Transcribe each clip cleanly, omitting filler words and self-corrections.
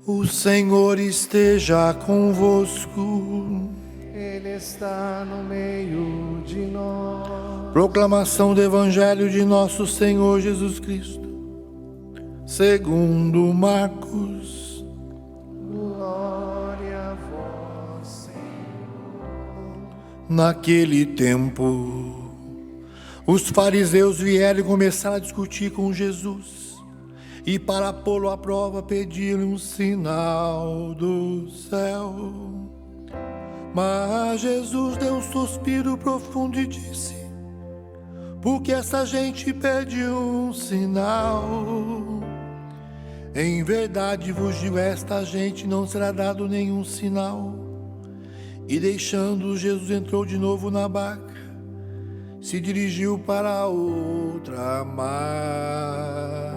O Senhor esteja convosco. Ele está no meio de nós. Proclamação do Evangelho de nosso Senhor Jesus Cristo, segundo Marcos. Glória a vós, Senhor. Naquele tempo, os fariseus vieram e começaram a discutir com Jesus. E para pô-lo à prova, pediram um sinal do céu. Mas Jesus deu um suspiro profundo e disse: por que essa gente pede um sinal? Em verdade vos digo, a esta gente não será dado nenhum sinal. E deixando, Jesus entrou de novo na barca, se dirigiu para a outra margem.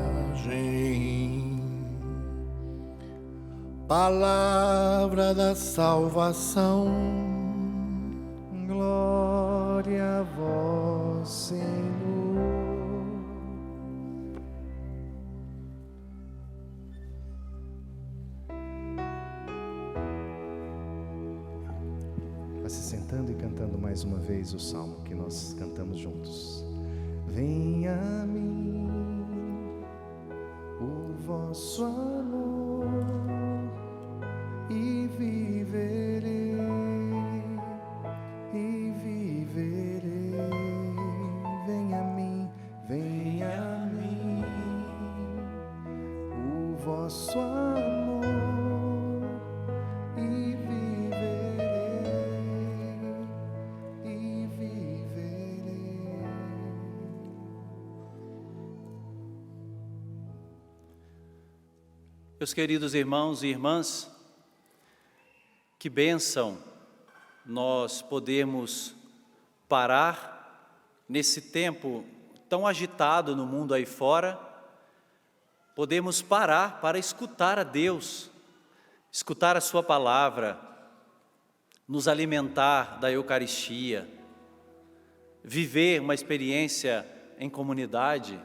Palavra da salvação. Glória a vós, Senhor. Vá se sentando e cantando mais uma vez o salmo que nós cantamos juntos. Venha a mim o vosso amor e viverei, e viverei. Venha a mim o vosso amor e viverei, e viverei. Meus queridos irmãos e irmãs, que bênção nós podemos parar nesse tempo tão agitado no mundo aí fora, podemos parar para escutar a Deus, escutar a Sua palavra, nos alimentar da Eucaristia, viver uma experiência em comunidade.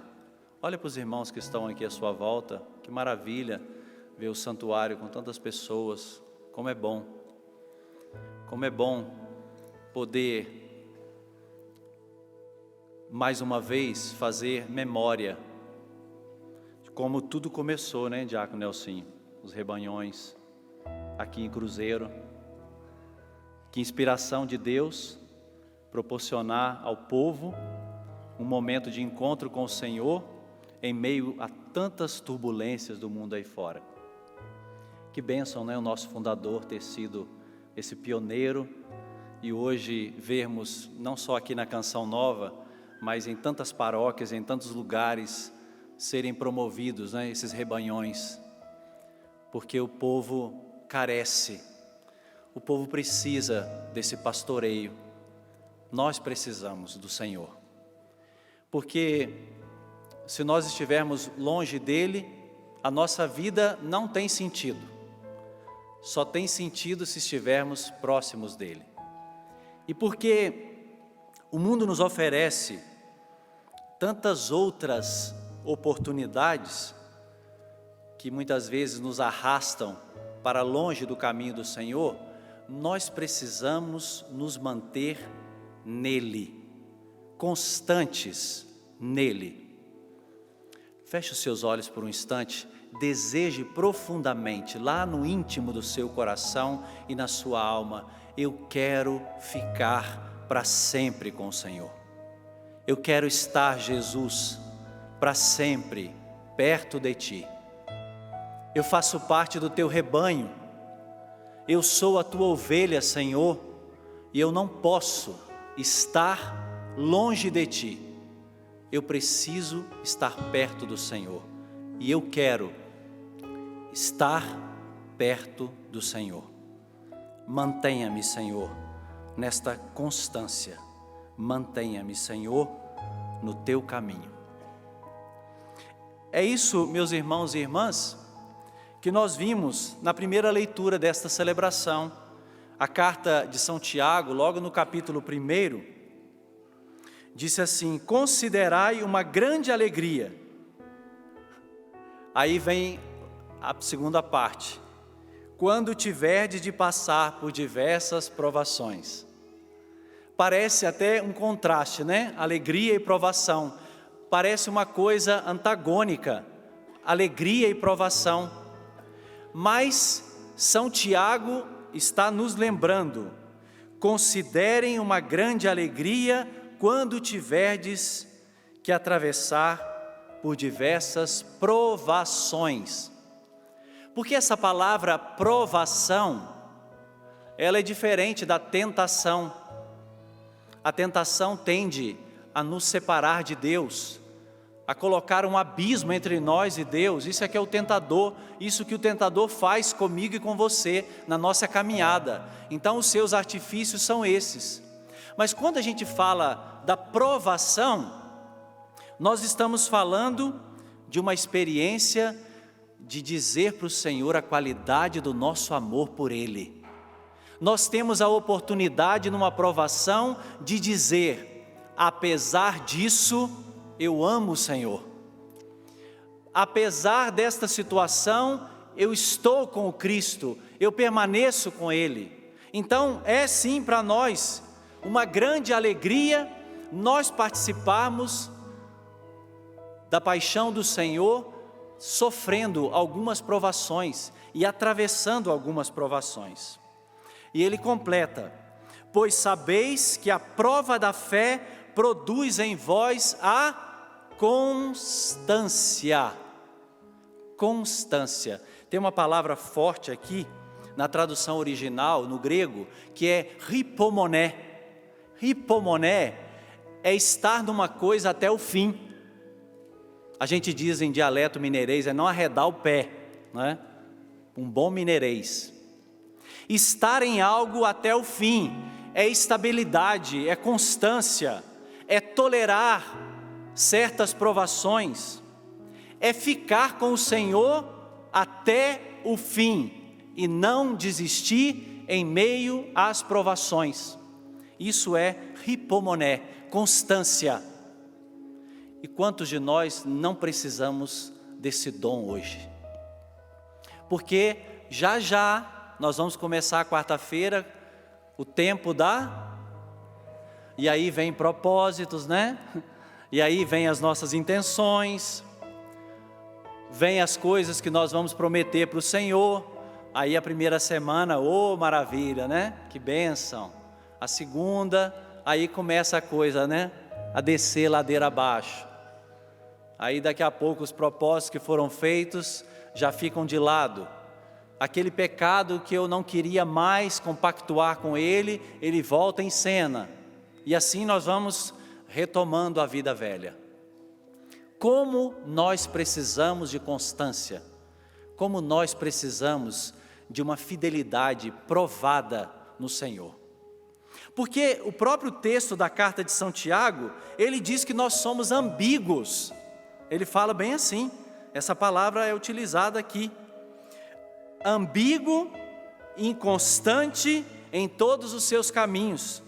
Olha para os irmãos que estão aqui à sua volta, que maravilha ver o santuário com tantas pessoas, como é bom. Como é bom poder, mais uma vez, fazer memória de como tudo começou, né, Diácono Nelsinho? Os rebanhões aqui em Cruzeiro. Que inspiração de Deus proporcionar ao povo um momento de encontro com o Senhor em meio a tantas turbulências do mundo aí fora. Que bênção, né, o nosso fundador ter sido esse pioneiro, e hoje vermos, não só aqui na Canção Nova, mas em tantas paróquias, em tantos lugares, serem promovidos, né, esses rebanhões, porque o povo carece, o povo precisa desse pastoreio, nós precisamos do Senhor, porque se nós estivermos longe dEle, a nossa vida não tem sentido. Só tem sentido se estivermos próximos dEle. E porque o mundo nos oferece tantas outras oportunidades que muitas vezes nos arrastam para longe do caminho do Senhor, nós precisamos nos manter nele, constantes nele. Feche os seus olhos por um instante. Deseje profundamente, lá no íntimo do seu coração e na sua alma: eu quero ficar para sempre com o Senhor. Eu quero estar, Jesus, para sempre perto de Ti. Eu faço parte do Teu rebanho. Eu sou a Tua ovelha, Senhor, e eu não posso estar longe de Ti. Eu preciso estar perto do Senhor. E eu quero estar perto do Senhor. Mantenha-me, Senhor, nesta constância. Mantenha-me, Senhor, no Teu caminho. É isso, meus irmãos e irmãs, que nós vimos na primeira leitura desta celebração. A carta de São Tiago, logo no capítulo 1, disse assim: considerai uma grande alegria. Aí vem a segunda parte: quando tiverdes de passar por diversas provações. Parece até um contraste, né? Alegria e provação. Parece uma coisa antagônica, alegria e provação. Mas São Tiago está nos lembrando: considerem uma grande alegria quando tiverdes que atravessar por diversas provações. Porque essa palavra provação, ela é diferente da tentação. A tentação tende a nos separar de Deus, a colocar um abismo entre nós e Deus. Isso é que é o tentador, isso que o tentador faz comigo e com você na nossa caminhada. Então os seus artifícios são esses. Mas quando a gente fala da provação, nós estamos falando de uma experiência de dizer para o Senhor a qualidade do nosso amor por Ele. Nós temos a oportunidade numa provação de dizer: apesar disso, eu amo o Senhor. Apesar desta situação, eu estou com o Cristo, eu permaneço com Ele. Então é sim para nós uma grande alegria nós participarmos da paixão do Senhor, sofrendo algumas provações e atravessando algumas provações. E ele completa: pois sabeis que a prova da fé produz em vós a constância. Constância. Tem uma palavra forte aqui, na tradução original, no grego, que é hipomoné. Hipomoné é estar numa coisa até o fim. A gente diz em dialeto mineirês, é não arredar o pé, não é? Um bom mineirês. Estar em algo até o fim é estabilidade, é constância, é tolerar certas provações, é ficar com o Senhor até o fim e não desistir em meio às provações. Isso é hipomoné, constância. E quantos de nós não precisamos desse dom hoje? Porque já já nós vamos começar a quarta-feira, o tempo e aí vem propósitos, né? E aí vem as nossas intenções, vem as coisas que nós vamos prometer para o Senhor. Aí a primeira semana, oh maravilha, né? Que bênção. A segunda, aí começa a coisa, né? A descer ladeira abaixo. Aí daqui a pouco os propósitos que foram feitos já ficam de lado. Aquele pecado que eu não queria mais compactuar com ele, ele volta em cena. E assim nós vamos retomando a vida velha. Como nós precisamos de constância, como nós precisamos de uma fidelidade provada no Senhor. Porque o próprio texto da carta de São Tiago, ele diz que nós somos ambíguos. Ele fala bem assim, essa palavra é utilizada aqui. Ambíguo, inconstante em todos os seus caminhos.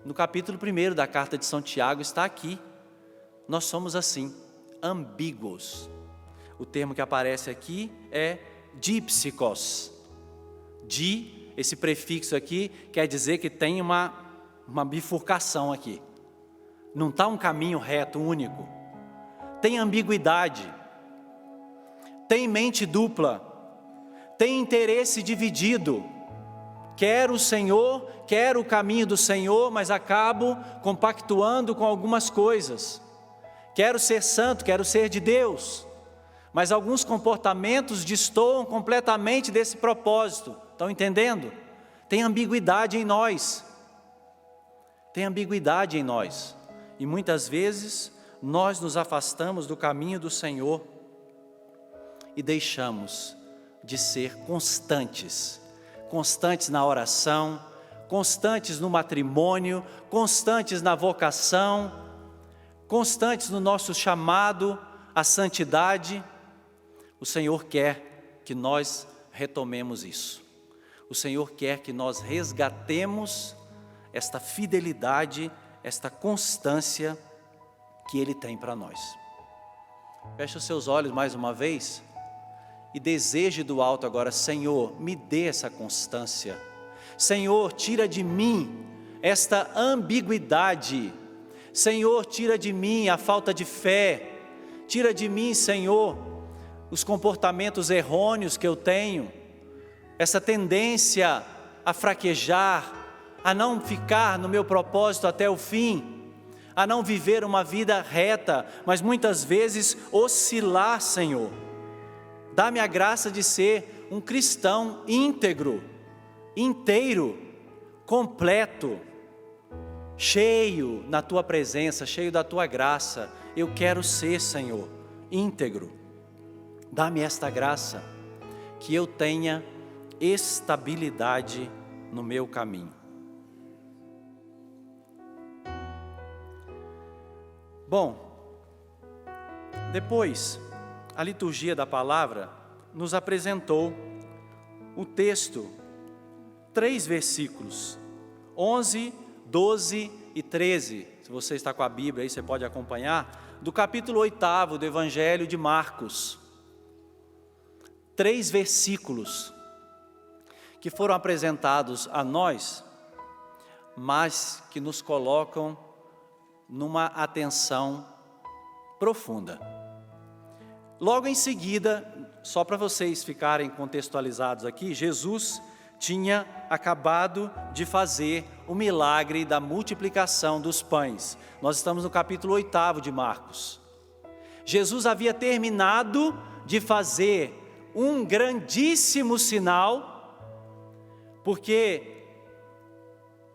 No capítulo 1 da carta de São Tiago está aqui. Nós somos assim, ambíguos. O termo que aparece aqui é dípsicos. Esse prefixo aqui quer dizer que tem uma bifurcação aqui. Não está um caminho reto, único. Tem ambiguidade, tem mente dupla, tem interesse dividido. Quero o Senhor, quero o caminho do Senhor, mas acabo compactuando com algumas coisas. Quero ser santo, quero ser de Deus, mas alguns comportamentos destoam completamente desse propósito. Estão entendendo? Tem ambiguidade em nós. Tem ambiguidade em nós. E muitas vezes nós nos afastamos do caminho do Senhor e deixamos de ser constantes. Constantes na oração, constantes no matrimônio, constantes na vocação, constantes no nosso chamado à santidade. O Senhor quer que nós retomemos isso. O Senhor quer que nós resgatemos esta fidelidade, esta constância que Ele tem para nós. Feche os seus olhos mais uma vez e deseje do alto agora: Senhor, me dê essa constância. Senhor, tira de mim esta ambiguidade. Senhor, tira de mim a falta de fé. Tira de mim, Senhor, os comportamentos errôneos que eu tenho, essa tendência a fraquejar, a não ficar no meu propósito até o fim, a não viver uma vida reta, mas muitas vezes oscilar, Senhor. Dá-me a graça de ser um cristão íntegro, inteiro, completo, cheio na Tua presença, cheio da Tua graça. Eu quero ser, Senhor, íntegro. Dá-me esta graça, que eu tenha estabilidade no meu caminho. Bom, depois, a liturgia da palavra nos apresentou o texto, 3 versículos, 11, 12 e 13, se você está com a Bíblia aí, você pode acompanhar, do capítulo 8 do Evangelho de Marcos. 3 versículos que foram apresentados a nós, mas que nos colocam numa atenção profunda. Logo em seguida, só para vocês ficarem contextualizados aqui, Jesus tinha acabado de fazer o milagre da multiplicação dos pães. Nós estamos no capítulo 8 de Marcos. Jesus havia terminado de fazer um grandíssimo sinal, porque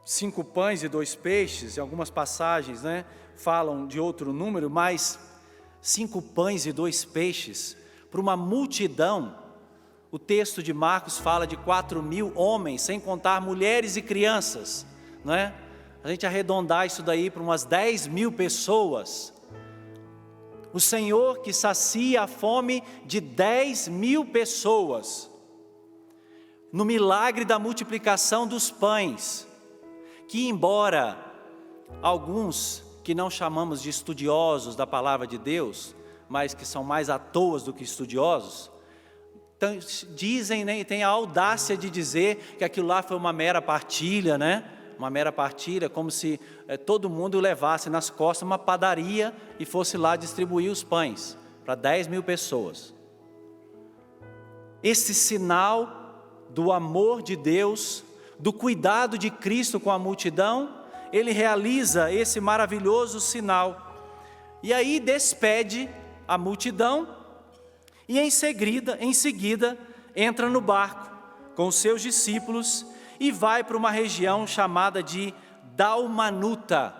5 pães e 2 peixes, em algumas passagens, falam de outro número, mas 5 pães e 2 peixes, para uma multidão. O texto de Marcos fala de 4.000 homens, sem contar mulheres e crianças, não é? A gente arredondar isso daí para umas 10.000 pessoas. O Senhor que sacia a fome de 10.000 pessoas, no milagre da multiplicação dos pães, que embora alguns que não chamamos de estudiosos da palavra de Deus, mas que são mais à toa do que estudiosos, dizem, e têm a audácia de dizer que aquilo lá foi uma mera partilha, uma mera partilha, como se todo mundo levasse nas costas uma padaria e fosse lá distribuir os pães para 10.000 pessoas. Esse sinal do amor de Deus, do cuidado de Cristo com a multidão, Ele realiza esse maravilhoso sinal, e aí despede a multidão, e em seguida entra no barco com os seus discípulos e vai para uma região chamada de Dalmanuta.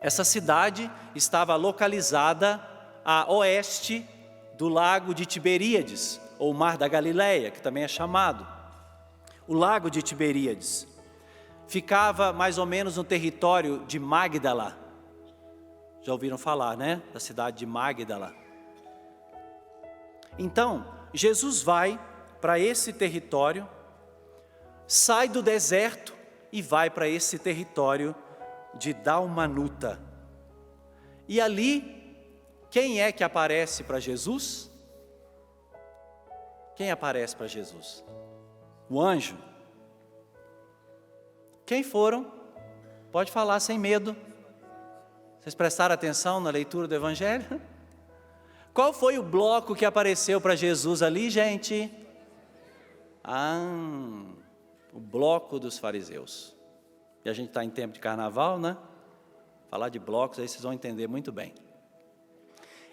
Essa cidade estava localizada a oeste do lago de Tiberíades, ou Mar da Galileia, que também é chamado. O lago de Tiberíades ficava mais ou menos no território de Magdala. Já ouviram falar, da cidade de Magdala? Então, Jesus vai para esse território, sai do deserto e vai para esse território de Dalmanuta. E ali, quem é que aparece para Jesus? Quem aparece para Jesus? O anjo. Quem foram? Pode falar sem medo. Vocês prestaram atenção na leitura do Evangelho? Qual foi o bloco que apareceu para Jesus ali, gente? O bloco dos fariseus. E a gente está em tempo de carnaval, Falar de blocos, aí vocês vão entender muito bem.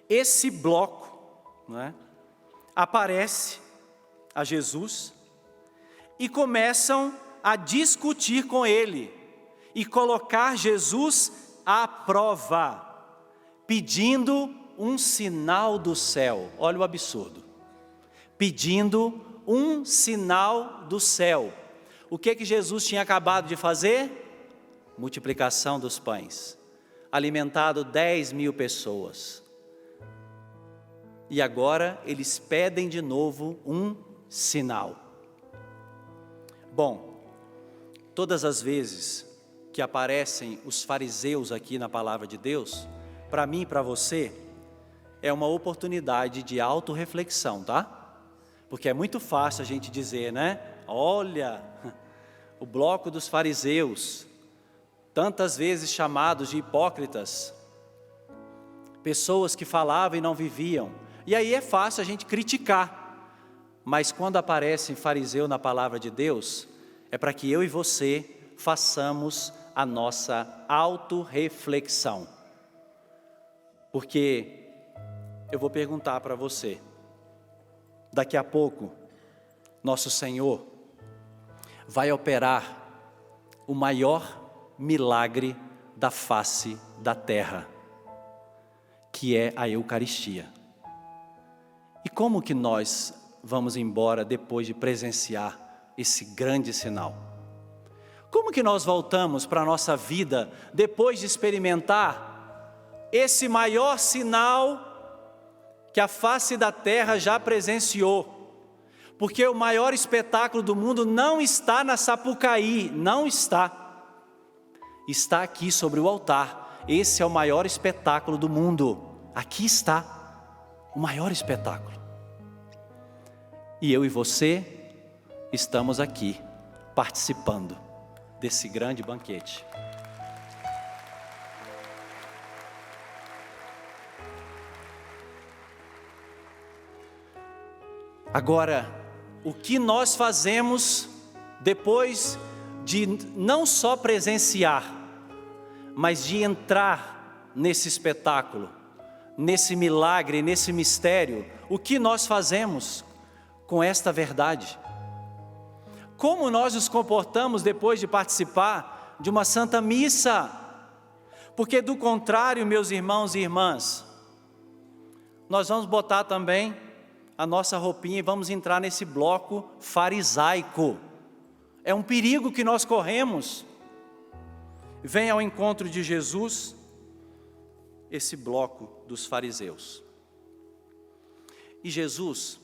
Esse bloco, aparece a Jesus e começam a discutir com ele e colocar Jesus à prova, pedindo um sinal do céu. Olha o absurdo. Pedindo um sinal do céu. O que Jesus tinha acabado de fazer? Multiplicação dos pães. Alimentado 10.000 pessoas. E agora eles pedem de novo um sinal. Bom, todas as vezes que aparecem os fariseus aqui na palavra de Deus, para mim e para você, é uma oportunidade de autorreflexão, tá? Porque é muito fácil a gente dizer, né? Olha, o bloco dos fariseus, tantas vezes chamados de hipócritas, pessoas que falavam e não viviam. E aí é fácil a gente criticar, mas quando aparece fariseu na palavra de Deus, é para que eu e você façamos a nossa autorreflexão. Porque eu vou perguntar para você, daqui a pouco, nosso Senhor vai operar o maior milagre da face da terra, que é a Eucaristia. E como que nós vamos embora depois de presenciar esse grande sinal? Como que nós voltamos para a nossa vida depois de experimentar esse maior sinal que a face da terra já presenciou? Porque o maior espetáculo do mundo não está na Sapucaí, não está. Está aqui sobre o altar. Esse é o maior espetáculo do mundo. Aqui está o maior espetáculo. E eu e você estamos aqui participando desse grande banquete. Agora, o que nós fazemos depois de não só presenciar, mas de entrar nesse espetáculo, nesse milagre, nesse mistério? O que nós fazemos com esta verdade? Como nós nos comportamos depois de participar de uma Santa Missa? Porque do contrário, meus irmãos e irmãs, nós vamos botar também a nossa roupinha e vamos entrar nesse bloco farisaico. É um perigo que nós corremos. Vem ao encontro de Jesus esse bloco dos fariseus. E Jesus,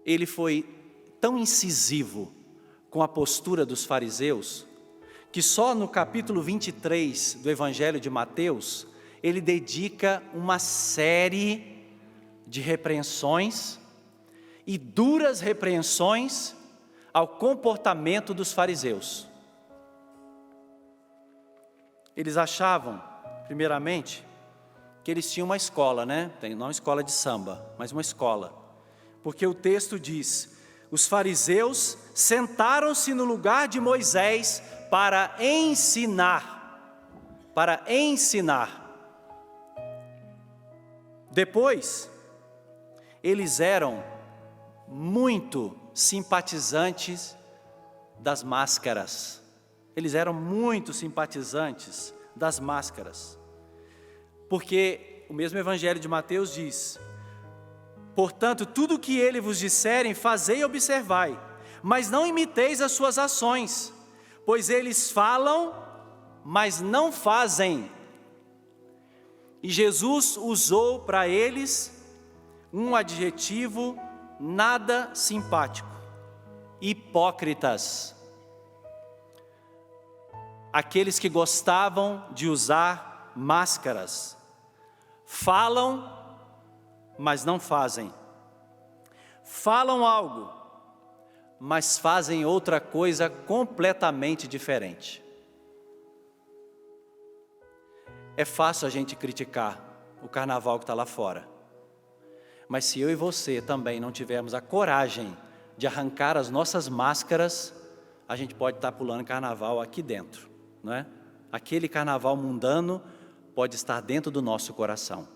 ele foi tão incisivo com a postura dos fariseus, que só no capítulo 23 do Evangelho de Mateus, ele dedica uma série de repreensões e duras repreensões ao comportamento dos fariseus. Eles achavam, primeiramente, que eles tinham uma escola, né? Não uma escola de samba, mas uma escola. Porque o texto diz: os fariseus sentaram-se no lugar de Moisés para ensinar. Para ensinar. Depois, eles eram muito simpatizantes das máscaras. Eles eram muito simpatizantes das máscaras. Porque o mesmo Evangelho de Mateus diz: portanto, tudo o que ele vos disserem, fazei e observai, mas não imiteis as suas ações, pois eles falam, mas não fazem. E Jesus usou para eles um adjetivo nada simpático: hipócritas. Aqueles que gostavam de usar máscaras, falam, mas não fazem. Falam algo, mas fazem outra coisa completamente diferente. É fácil a gente criticar o carnaval que está lá fora, mas se eu e você também não tivermos a coragem de arrancar as nossas máscaras, a gente pode estar pulando carnaval aqui dentro, não é? Aquele carnaval mundano pode estar dentro do nosso coração,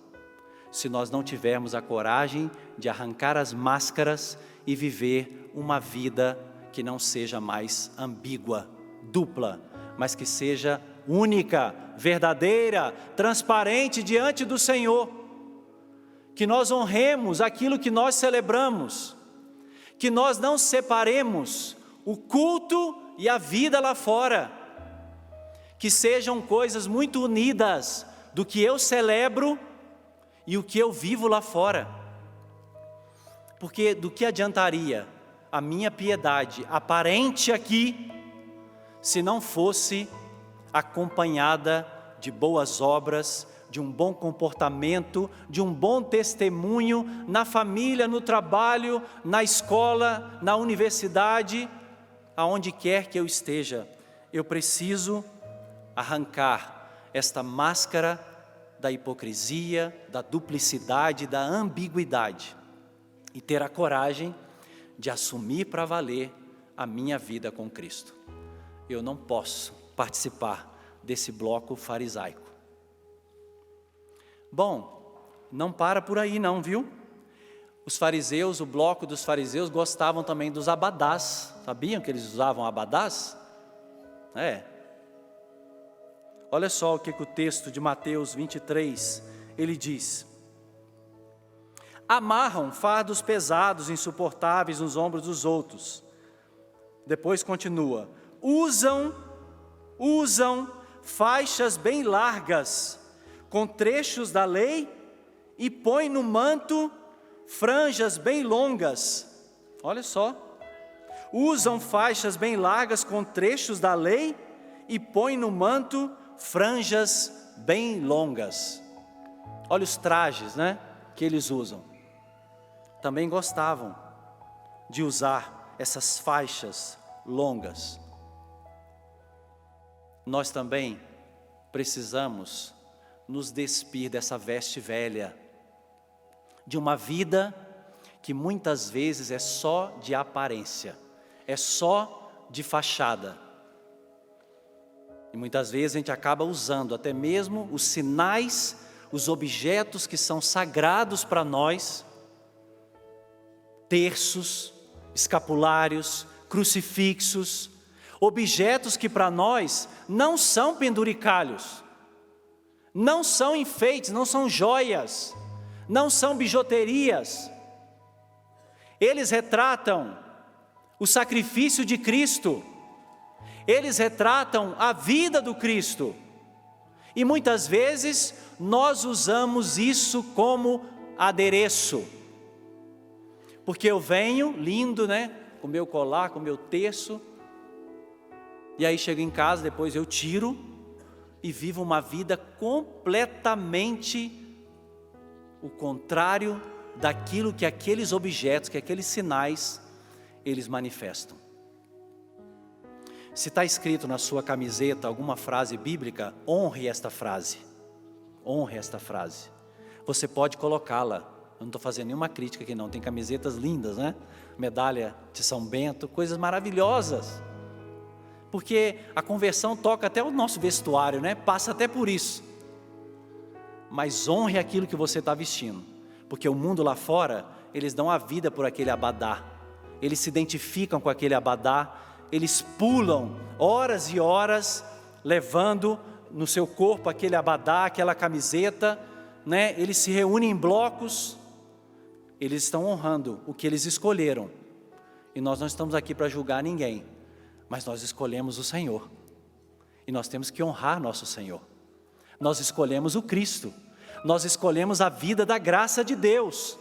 se nós não tivermos a coragem de arrancar as máscaras e viver uma vida que não seja mais ambígua, dupla, mas que seja única, verdadeira, transparente diante do Senhor. Que nós honremos aquilo que nós celebramos, que nós não separemos o culto e a vida lá fora, que sejam coisas muito unidas do que eu celebro e o que eu vivo lá fora. Porque do que adiantaria a minha piedade aparente aqui, se não fosse acompanhada de boas obras, de um bom comportamento, de um bom testemunho na família, no trabalho, na escola, na universidade, aonde quer que eu esteja. Eu preciso arrancar esta máscara da hipocrisia, da duplicidade, da ambiguidade e ter a coragem de assumir para valer a minha vida com Cristo. Eu não posso participar desse bloco farisaico. Bom, não para por aí não, viu? Os fariseus, o bloco dos fariseus gostavam também dos abadás. Sabiam que eles usavam abadás? Olha só o que o texto de Mateus 23, ele diz: amarram fardos pesados, insuportáveis nos ombros dos outros. Depois continua: usam faixas bem largas, com trechos da lei, e põem no manto franjas bem longas. Olha só, usam faixas bem largas com trechos da lei, e põem no manto franjas bem longas. Olha os trajes, que eles usam. Também gostavam de usar essas faixas longas. Nós também precisamos nos despir dessa veste velha, de uma vida que muitas vezes é só de aparência, é só de fachada. E muitas vezes a gente acaba usando até mesmo os sinais, os objetos que são sagrados para nós, terços, escapulários, crucifixos, objetos que para nós não são penduricalhos, não são enfeites, não são joias, não são bijuterias. Eles retratam o sacrifício de Cristo, eles retratam a vida do Cristo. E muitas vezes nós usamos isso como adereço. Porque eu venho lindo, com meu colar, com meu terço, e aí chego em casa, depois eu tiro e vivo uma vida completamente o contrário daquilo que aqueles objetos, que aqueles sinais, eles manifestam. Se está escrito na sua camiseta alguma frase bíblica, honre esta frase. Honre esta frase. Você pode colocá-la. Eu não estou fazendo nenhuma crítica aqui não. Tem camisetas lindas, Medalha de São Bento, coisas maravilhosas. Porque a conversão toca até o nosso vestuário, Passa até por isso. Mas honre aquilo que você está vestindo. Porque o mundo lá fora, eles dão a vida por aquele abadá. Eles se identificam com aquele abadá. Eles pulam horas e horas, levando no seu corpo aquele abadá, aquela camiseta, Eles se reúnem em blocos. Eles estão honrando o que eles escolheram. E nós não estamos aqui para julgar ninguém, mas nós escolhemos o Senhor. E nós temos que honrar nosso Senhor. Nós escolhemos o Cristo. Nós escolhemos a vida da graça de Deus.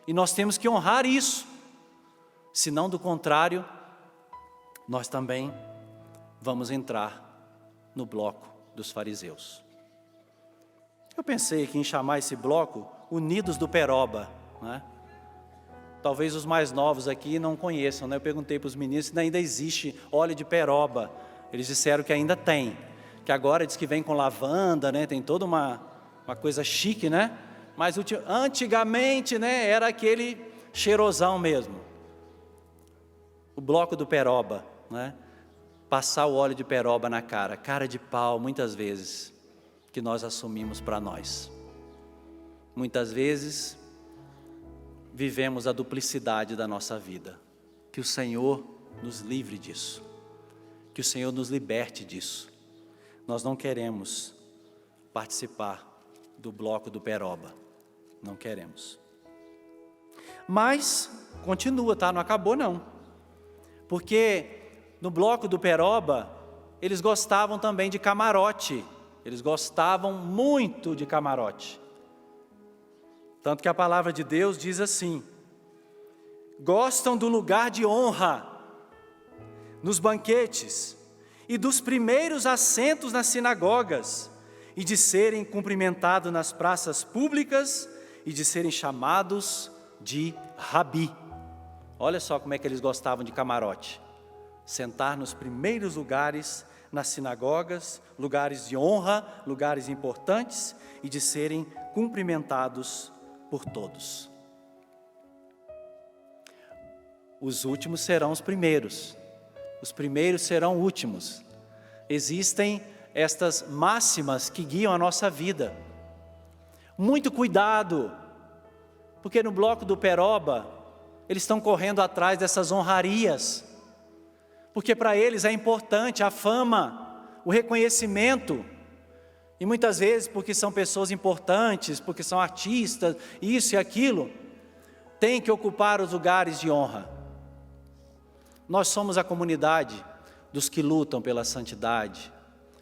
E nós temos que honrar isso. Senão, do contrário, nós também vamos entrar no bloco dos fariseus. Eu pensei aqui em chamar esse bloco Unidos do Peroba, Talvez os mais novos aqui não conheçam, Eu perguntei para os meninos se ainda existe óleo de peroba. Eles disseram que ainda tem, que agora diz que vem com lavanda, Tem toda uma coisa chique, Mas antigamente, era aquele cheirosão mesmo. O bloco do peroba, Passar o óleo de peroba na cara de pau, muitas vezes, que nós assumimos para nós. Muitas vezes, vivemos a duplicidade da nossa vida. Que o Senhor nos livre disso. Que o Senhor nos liberte disso. Nós não queremos participar do bloco do peroba. Não queremos. Mas, continua, Não acabou não. Porque no bloco do peroba, eles gostavam também de camarote. Eles gostavam muito de camarote. Tanto que a palavra de Deus diz assim: gostam do lugar de honra nos banquetes e dos primeiros assentos nas sinagogas e de serem cumprimentados nas praças públicas e de serem chamados de Rabi. Olha só como é que eles gostavam de camarote. Sentar nos primeiros lugares, nas sinagogas, lugares de honra, lugares importantes e de serem cumprimentados por todos. Os últimos serão os primeiros serão últimos. Existem estas máximas que guiam a nossa vida. Muito cuidado, porque no bloco do Peroba, eles estão correndo atrás dessas honrarias, porque para eles é importante a fama, o reconhecimento, e muitas vezes porque são pessoas importantes, porque são artistas, isso e aquilo, tem que ocupar os lugares de honra. Nós somos a comunidade dos que lutam pela santidade,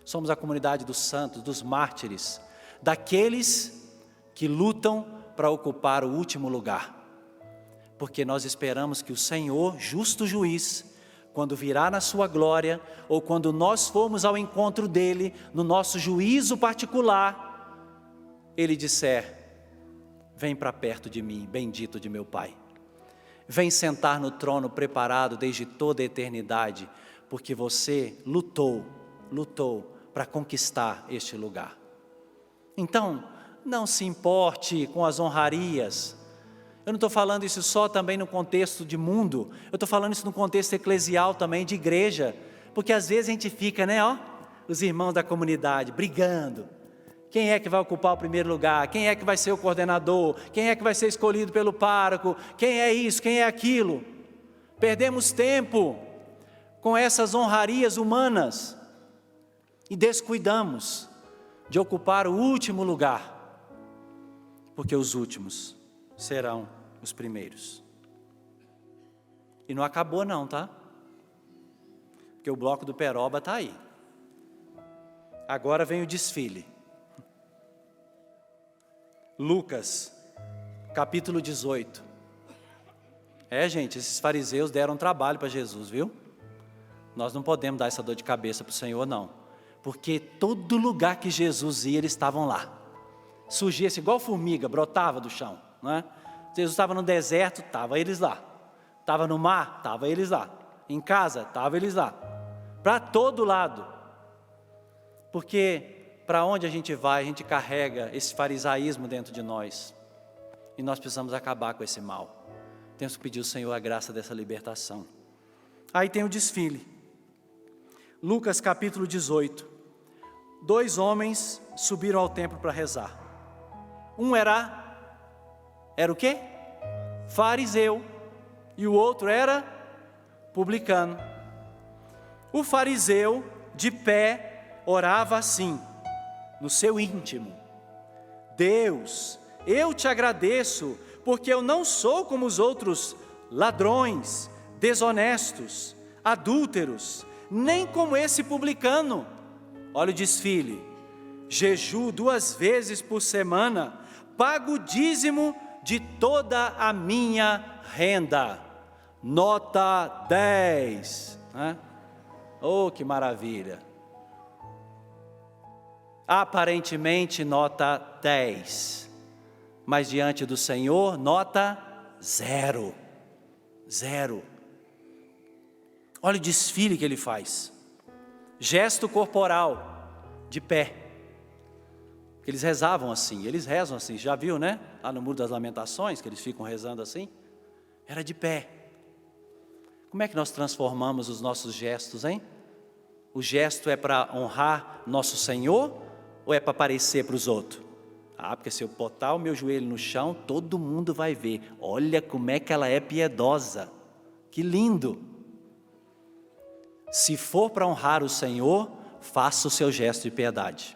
somos a comunidade dos santos, dos mártires, daqueles que lutam para ocupar o último lugar, porque nós esperamos que o Senhor, justo juiz, quando virá na sua glória, ou quando nós formos ao encontro dele, no nosso juízo particular, ele disser: vem para perto de mim, bendito de meu Pai. Vem sentar no trono preparado desde toda a eternidade, porque você lutou para conquistar este lugar. Então, não se importe com as honrarias. Eu não estou falando isso só também no contexto de mundo, eu estou falando isso no contexto eclesial também, de igreja, porque às vezes a gente fica, os irmãos da comunidade brigando. Quem é que vai ocupar o primeiro lugar? Quem é que vai ser o coordenador? Quem é que vai ser escolhido pelo pároco? Quem é isso? Quem é aquilo? Perdemos tempo com essas honrarias humanas e descuidamos de ocupar o último lugar, porque os últimos serão os primeiros. E não acabou não, tá? Porque o bloco do Peroba está aí. Agora vem o desfile. Lucas, capítulo 18. Gente, esses fariseus deram trabalho para Jesus, viu? Nós não podemos dar essa dor de cabeça para o Senhor, não. Porque todo lugar que Jesus ia, eles estavam lá. Surgia-se igual formiga, brotava do chão, não é? Jesus estava no deserto, estava eles lá. Estava no mar, estava eles lá. Em casa, estava eles lá. Para todo lado. Porque para onde a gente vai, a gente carrega esse farisaísmo dentro de nós. E nós precisamos acabar com esse mal. Temos que pedir ao Senhor a graça dessa libertação. Aí tem o desfile. Lucas capítulo 18. 2 homens subiram ao templo para rezar. Um era o quê? Fariseu. E o outro era publicano. O fariseu, de pé, orava assim, no seu íntimo: Deus, eu te agradeço, porque eu não sou como os outros ladrões, desonestos, adúlteros, nem como esse publicano. Olha o desfile: jejuo 2 vezes por semana, pago o dízimo de toda a minha renda. Nota 10. Oh, que maravilha! Aparentemente nota 10, mas diante do Senhor nota 0. Olha o desfile que ele faz. Gesto corporal, de pé. Eles rezavam assim, eles rezam assim, já viu, né? Lá no Muro das Lamentações, que eles ficam rezando assim. Era de pé. Como é que nós transformamos os nossos gestos, hein? O gesto é para honrar nosso Senhor ou é para aparecer para os outros? Porque se eu botar o meu joelho no chão, todo mundo vai ver. Olha como é que ela é piedosa. Que lindo! Se for para honrar o Senhor, faça o seu gesto de piedade.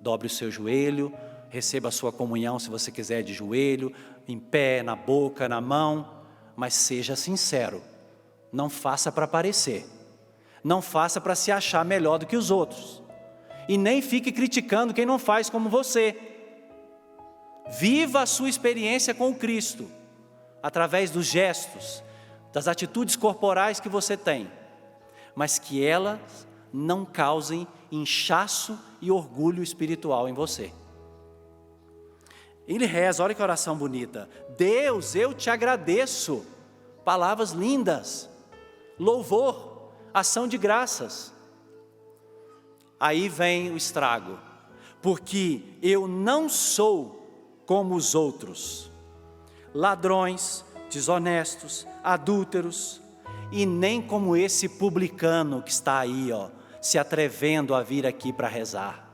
Dobre o seu joelho, receba a sua comunhão se você quiser de joelho, em pé, na boca, na mão, mas seja sincero. Não faça para aparecer. Não faça para se achar melhor do que os outros. E nem fique criticando quem não faz como você. Viva a sua experiência com o Cristo, através dos gestos, das atitudes corporais que você tem, mas que elas não causem inchaço e orgulho espiritual em você. Ele reza, olha que oração bonita. Deus, eu te agradeço. Palavras lindas. Louvor, ação de graças. Aí vem o estrago. Porque eu não sou como os outros. Ladrões, desonestos, adúlteros, e nem como esse publicano que está aí, se atrevendo a vir aqui para rezar.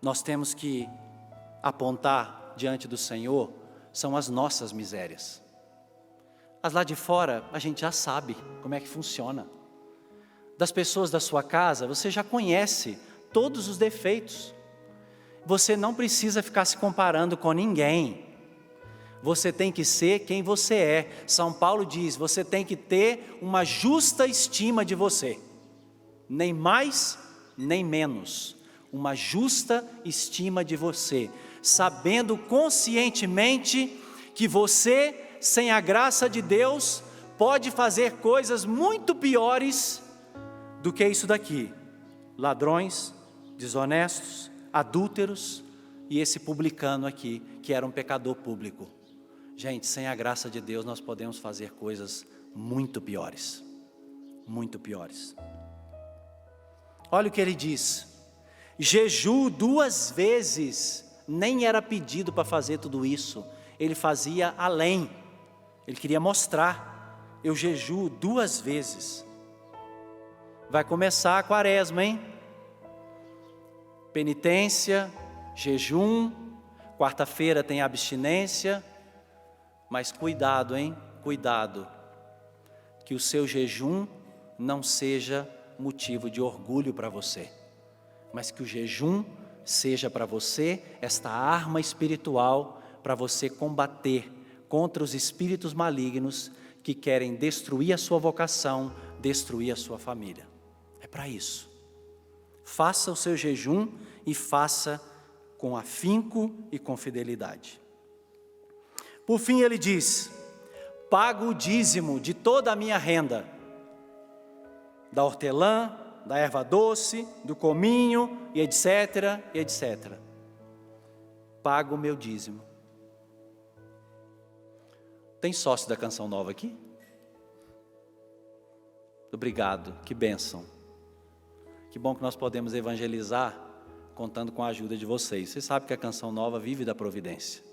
Nós temos que apontar diante do Senhor, são as nossas misérias. As lá de fora, a gente já sabe como é que funciona. Das pessoas da sua casa, você já conhece todos os defeitos. Você não precisa ficar se comparando com ninguém. Você tem que ser quem você é. São Paulo diz, você tem que ter uma justa estima de você. Nem mais, nem menos. Uma justa estima de você. Sabendo conscientemente que você, sem a graça de Deus, pode fazer coisas muito piores do que isso daqui. Ladrões, desonestos, adúlteros e esse publicano aqui, que era um pecador público. Gente, sem a graça de Deus nós podemos fazer coisas muito piores. Muito piores. Olha o que ele diz. Jejuo 2 vezes, nem era pedido para fazer tudo isso. Ele fazia além. Ele queria mostrar. Eu jejuo 2 vezes. Vai começar a quaresma, hein? Penitência, jejum, quarta-feira tem abstinência, mas cuidado, hein? Cuidado, que o seu jejum não seja motivo de orgulho para você, mas que o jejum seja para você esta arma espiritual para você combater contra os espíritos malignos que querem destruir a sua vocação, destruir a sua família. É para isso. Faça o seu jejum e faça com afinco e com fidelidade. Por fim ele diz, pago o dízimo de toda a minha renda, da hortelã, da erva doce, do cominho, e etc, e etc. Pago o meu dízimo. Tem sócio da Canção Nova aqui? Obrigado, que bênção. Que bom que nós podemos evangelizar contando com a ajuda de vocês. Vocês sabem que a Canção Nova vive da providência.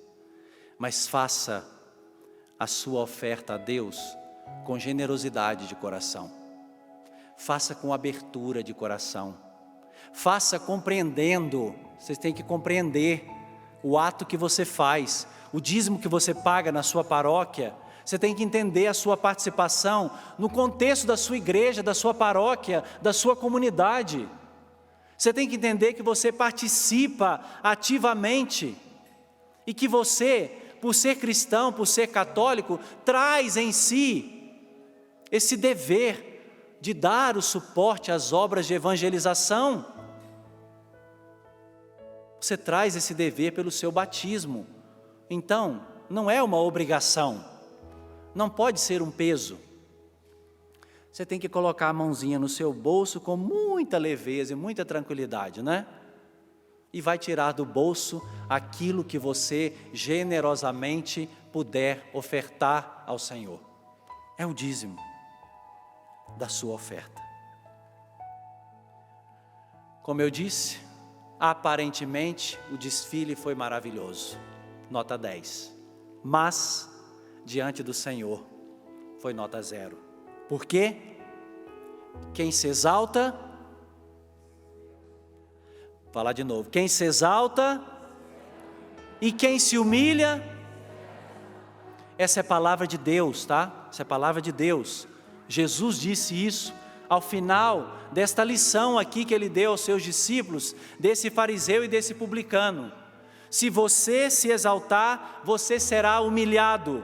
Mas faça a sua oferta a Deus com generosidade de coração. Faça com abertura de coração. Faça compreendendo. Vocês têm que compreender o ato que você faz, o dízimo que você paga na sua paróquia. Você tem que entender a sua participação no contexto da sua igreja, da sua paróquia, da sua comunidade. Você tem que entender que você participa ativamente e que você, por ser cristão, por ser católico, traz em si esse dever de dar o suporte às obras de evangelização. Você traz esse dever pelo seu batismo. Então, não é uma obrigação. Não pode ser um peso. Você tem que colocar a mãozinha no seu bolso com muita leveza e muita tranquilidade, né? E vai tirar do bolso aquilo que você generosamente puder ofertar ao Senhor. É o dízimo da sua oferta. Como eu disse, aparentemente o desfile foi maravilhoso. Nota 10. Mas diante do Senhor foi nota 0. Por quê? Quem se exalta, vou falar de novo, quem se exalta e quem se humilha, essa é a palavra de Deus, tá? Essa é a palavra de Deus. Jesus disse isso ao final desta lição aqui que ele deu aos seus discípulos, desse fariseu e desse publicano. Se você se exaltar, você será humilhado.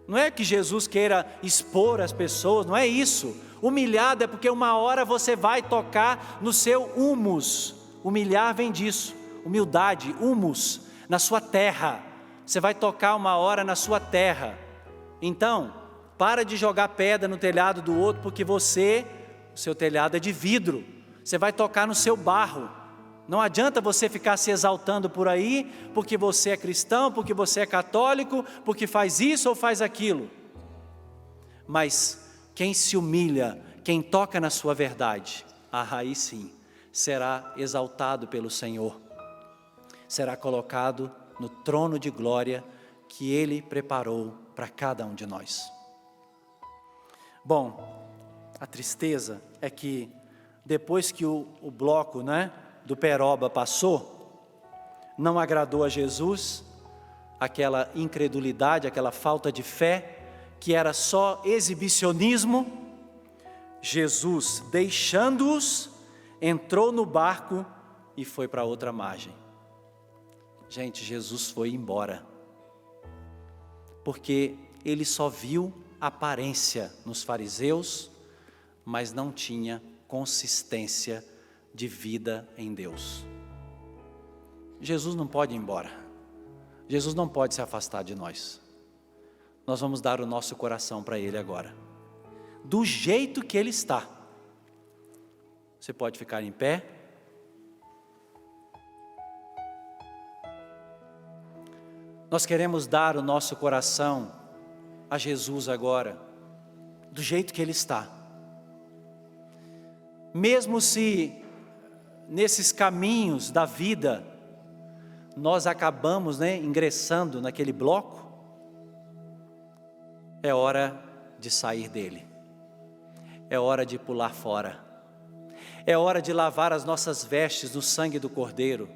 Não é que Jesus queira expor as pessoas, não é isso. Humilhado é porque uma hora você vai tocar no seu humus. Humilhar vem disso, humildade, humus, na sua terra. Você vai tocar uma hora na sua terra. Então, Para de jogar pedra no telhado do outro, porque o seu telhado é de vidro. Você vai tocar no seu barro. Não adianta você ficar se exaltando por aí, porque você é cristão, porque você é católico, porque faz isso ou faz aquilo. Mas quem se humilha, quem toca na sua verdade, aí sim, será exaltado pelo Senhor. Será colocado no trono de glória que Ele preparou para cada um de nós. Bom, a tristeza é que depois que o bloco, do Peroba passou, não agradou a Jesus, aquela incredulidade, aquela falta de fé, que era só exibicionismo. Jesus, deixando-os, entrou no barco e foi para outra margem. Gente, Jesus foi embora, porque Ele só viu aparência nos fariseus, mas não tinha consistência de vida em Deus. Jesus não pode ir embora. Jesus não pode se afastar de nós. Nós vamos dar o nosso coração para Ele agora, do jeito que Ele está. Você pode ficar em pé. Nós queremos dar o nosso coração a Jesus agora, do jeito que Ele está. Mesmo se nesses caminhos da vida nós acabamos ingressando naquele bloco, é hora de sair dele, é hora de pular fora, é hora de lavar as nossas vestes no sangue do Cordeiro,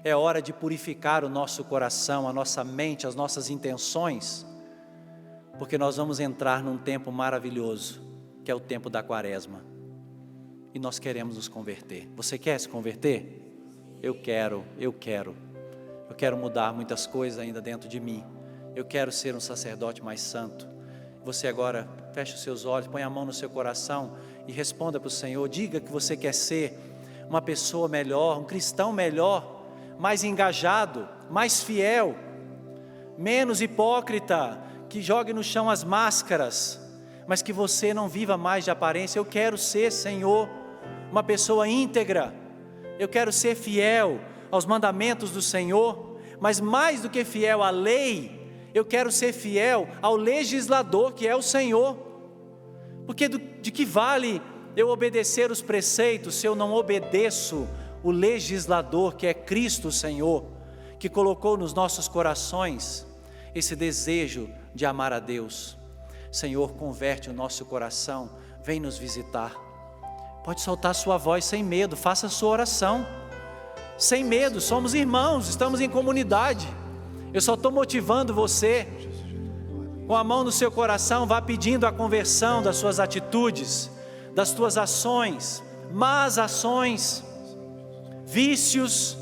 é hora de purificar o nosso coração, a nossa mente, as nossas intenções, porque nós vamos entrar num tempo maravilhoso, que é o tempo da Quaresma, e nós queremos nos converter. Você quer se converter? Eu quero mudar muitas coisas ainda dentro de mim, eu quero ser um sacerdote mais santo. Você agora fecha os seus olhos, põe a mão no seu coração e responda para o Senhor, diga que você quer ser uma pessoa melhor, um cristão melhor, mais engajado, mais fiel, menos hipócrita, que jogue no chão as máscaras, mas que você não viva mais de aparência. Eu quero ser, Senhor, uma pessoa íntegra, eu quero ser fiel aos mandamentos do Senhor, mas mais do que fiel à lei, eu quero ser fiel ao legislador que é o Senhor, porque de que vale eu obedecer os preceitos se eu não obedeço o legislador que é Cristo Senhor, que colocou nos nossos corações esse desejo de amar a Deus. Senhor, converte o nosso coração, vem nos visitar. Pode soltar sua voz sem medo, faça a sua oração sem medo, somos irmãos, estamos em comunidade. Eu só estou motivando você, com a mão no seu coração, vá pedindo a conversão das suas atitudes, das tuas ações, más ações, vícios,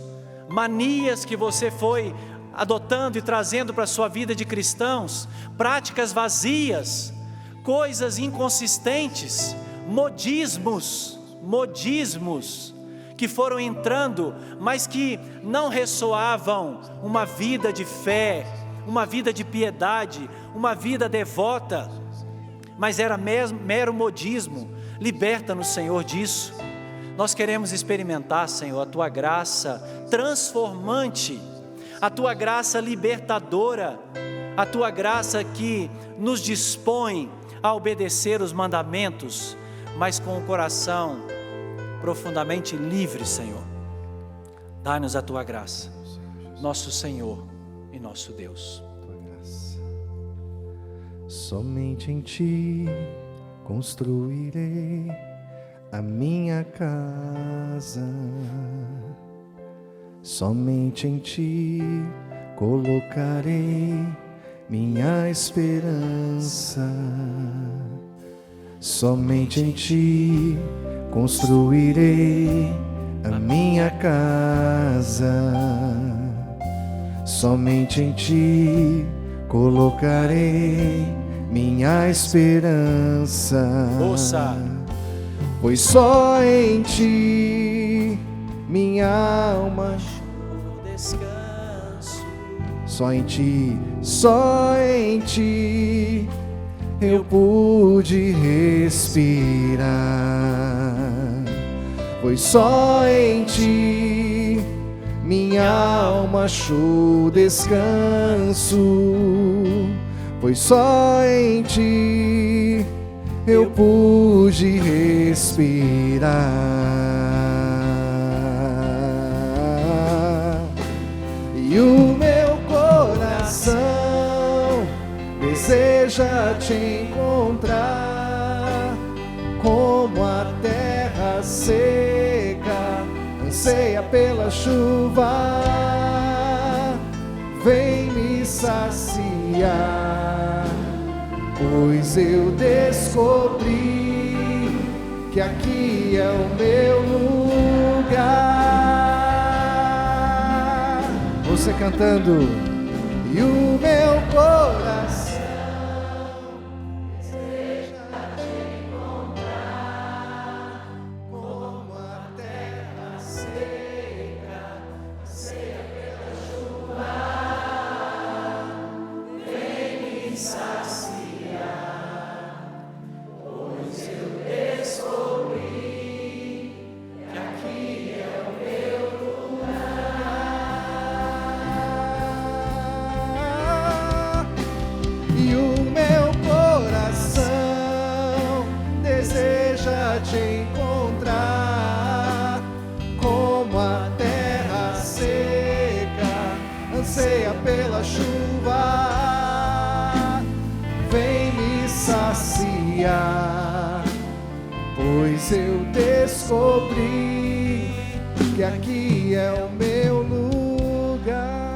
manias que você foi adotando e trazendo para a sua vida de cristãos, práticas vazias, coisas inconsistentes, modismos que foram entrando, mas que não ressoavam uma vida de fé, uma vida de piedade, uma vida devota, mas era mero modismo. Liberta-nos, Senhor, disso. Nós queremos experimentar, Senhor, a Tua graça transformante, a Tua graça libertadora, a Tua graça que nos dispõe a obedecer os mandamentos, mas com o coração profundamente livre, Senhor. Dá-nos a Tua graça, nosso Senhor e nosso Deus. Tua graça. Somente em Ti construirei a minha casa, somente em Ti colocarei minha esperança, somente em Ti construirei a minha casa, somente em Ti colocarei minha esperança. Ouça. Pois só em Ti minha alma descanso, só em Ti eu pude respirar. Foi só em ti minha alma achou descanso. Foi só em ti eu pude respirar. E o meu coração deseja te encontrar, como a terra seca anseia pela chuva. Vem me saciar, pois eu descobri que aqui é o meu lugar. Você cantando. E o meu coração deseja te encontrar, como a terra seca anseia pela chuva. Vem me saciar, pois eu descobri que aqui é o meu lugar. E o meu coração deseja te encontrar, como a terra seca anseia pela chuva. Vem me saciar, pois eu descobri que aqui é o meu lugar.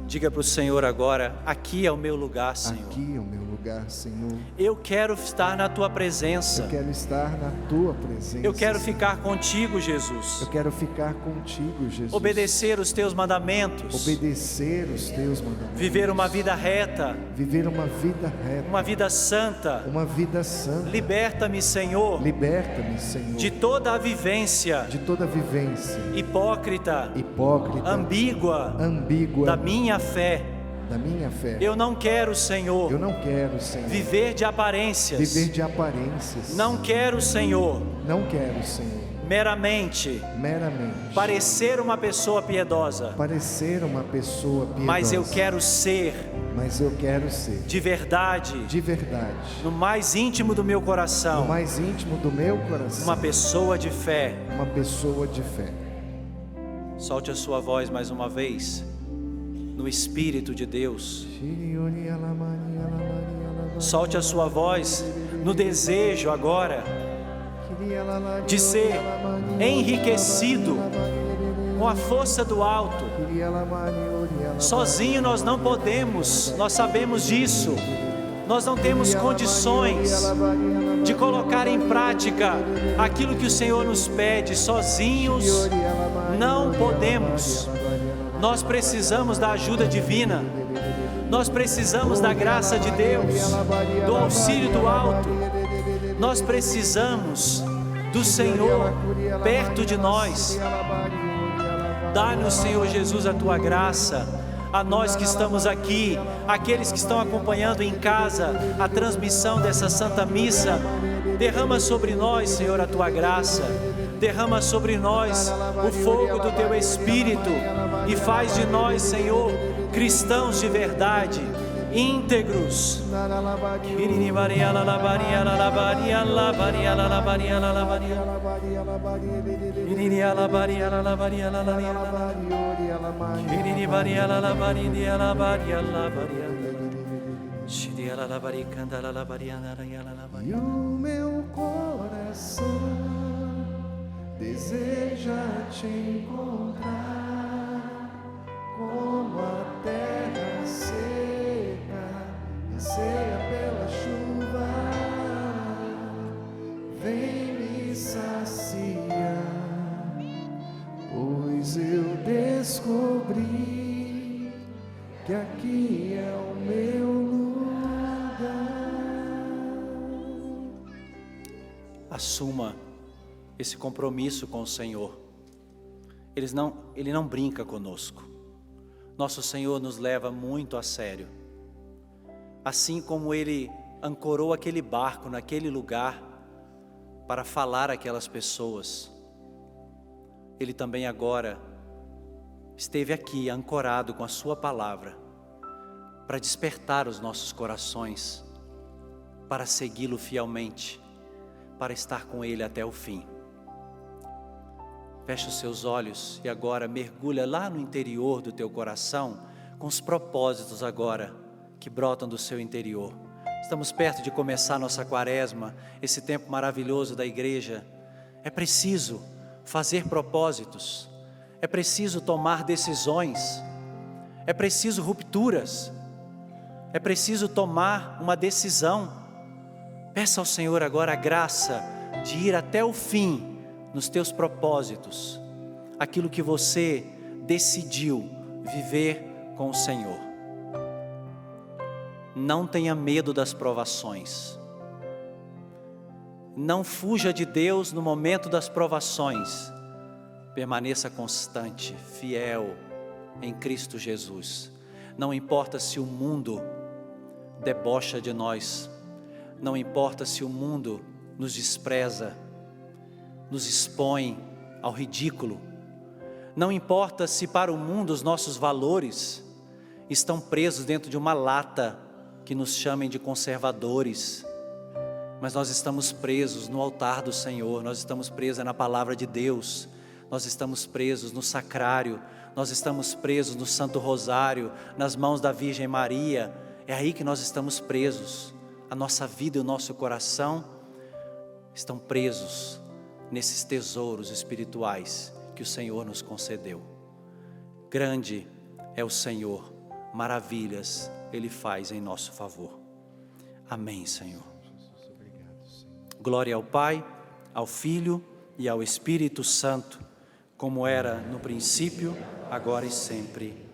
Diga para o Senhor agora: aqui é o meu lugar, Senhor. Aqui é o meu lugar, Senhor. Eu quero estar na tua presença. Eu quero estar na tua presença. Eu quero ficar contigo, Eu Jesus. quero ficar contigo, Jesus. Obedecer os teus mandamentos. Obedecer os teus mandamentos. Viver uma vida reta, Viver uma vida reta. uma vida santa. Uma vida santa. Liberta-me, Senhor, Liberta-me, Senhor, de toda a vivência de toda vivência hipócrita, hipócrita, ambígua ambígua da minha fé. da minha fé. Eu não quero, Senhor, Eu não quero, Senhor, viver de aparências. viver de aparências. Não quero, Senhor, Não quero, Senhor, meramente meramente parecer uma pessoa piedosa, parecer uma pessoa piedosa. mas eu quero ser Mas eu quero ser de verdade, de verdade, no mais íntimo do meu no coração, mais íntimo do meu coração, uma pessoa de fé. uma pessoa de fé. Solte a sua voz mais uma vez, no Espírito de Deus. Solte a sua voz no desejo agora de ser enriquecido com a força do alto. Sozinho nós não podemos, nós sabemos disso. Nós não temos condições de colocar em prática aquilo que o Senhor nos pede. Sozinhos não podemos. Nós precisamos da ajuda divina. Nós precisamos da graça de Deus, do auxílio do alto. Nós precisamos do Senhor perto de nós. Dá-nos, Senhor Jesus, a tua graça, a nós que estamos aqui, aqueles que estão acompanhando em casa a transmissão dessa Santa Missa. Derrama sobre nós, Senhor, a tua graça. Derrama sobre nós o fogo do teu Espírito e faz de nós, Senhor, cristãos de verdade, íntegros. E o meu coração deseja te encontrar, como a terra seca anseia pela chuva. Vem me saciar, pois eu descobri que aqui é o meu lugar. Assuma esse compromisso com o Senhor. Ele não brinca conosco. Nosso Senhor nos leva muito a sério. assim como Ele ancorou aquele barco naquele lugar para falar àquelas pessoas, Ele também agora esteve aqui ancorado com a sua palavra para despertar os nossos corações, para segui-lo fielmente, para estar com Ele até o fim. Fecha os seus olhos e agora mergulha lá no interior do teu coração com os propósitos agora que brotam do seu interior. Estamos perto de começar nossa quaresma, esse tempo maravilhoso da igreja. É preciso fazer propósitos, é preciso tomar decisões, é preciso rupturas, é preciso tomar uma decisão. Peça ao Senhor agora a graça de ir até o fim nos teus propósitos, aquilo que você decidiu viver com o Senhor. Não tenha medo das provações. Não fuja de Deus no momento das provações. Permaneça constante, fiel em Cristo Jesus. Não importa se o mundo debocha de nós, não importa se o mundo nos despreza, nos expõe ao ridículo, não importa se para o mundo os nossos valores estão presos dentro de uma lata que nos chamem de conservadores, mas nós estamos presos no altar do Senhor, nós estamos presos na palavra de Deus, nós estamos presos no sacrário, nós estamos presos no Santo Rosário, nas mãos da Virgem Maria. É aí que nós estamos presos. A nossa vida e o nosso coração estão presos nesses tesouros espirituais que o Senhor nos concedeu. Grande é o Senhor, maravilhas Ele faz em nosso favor. Amém, Senhor. Glória ao Pai, ao Filho e ao Espírito Santo, como era no princípio, agora e sempre.